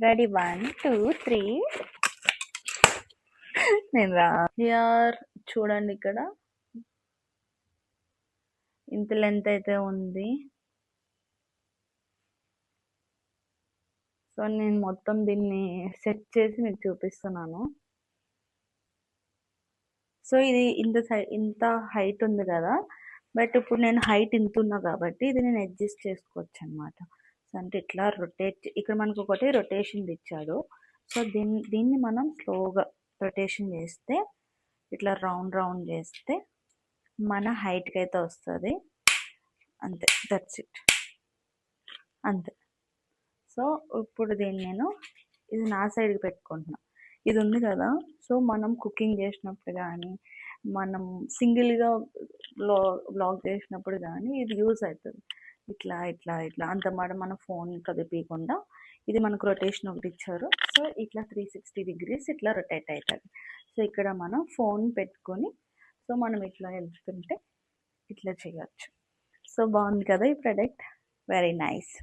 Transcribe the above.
Ready 1 2 3 నేను రా here చూడండి ఇక్కడ ఇంత లెంత్ అయితే ఉంది. సో నేను మొత్తం దీన్ని సెట్ చేసి మీకు చూపిస్తున్నాను. సో ఇది ఇంత హైట్ ఉంది కదా, బట్ ఇప్పుడు నేను హైట్ ఇంత ఉన్నా కాబట్టి ఇది నేను అడ్జస్ట్ చేసుకోవచ్చు అనమాట. సో అంటే ఇట్లా రొటేట్, ఇక్కడ మనకు ఒకటి రొటేషన్ ఇచ్చాడు. సో దీన్ని మనం స్లోగా రొటేషన్ చేస్తే ఇట్లా రౌండ్ రౌండ్ చేస్తే మన హైట్కి అయితే వస్తుంది. అంతే, దట్స్ ఇట్, అంతే. సో ఇప్పుడు దీన్ని నేను ఇది నా సైడ్కి పెట్టుకుంటున్నా. ఇది ఉంది కదా, సో మనం కుకింగ్ చేసినప్పుడు కానీ మనం సింగిల్గా బ్లాగ్ చేసినప్పుడు కానీ ఇది యూజ్ అవుతుంది. ఇట్లా ఇట్లా ఇట్లా అంత మాట మన ఫోన్ కదిపీయకుండా ఇది మనకు రొటేషన్ ఒకటి ఇచ్చారు. సో ఇట్లా 360 degrees ఇట్లా రొటేట్ అవుతుంది. సో ఇక్కడ మనం ఫోన్ పెట్టుకొని సో మనం ఇట్లా వెళ్తుంటే ఇట్లా చేయొచ్చు. సో బాగుంది కదా ఈ ప్రోడక్ట్, వెరీ నైస్.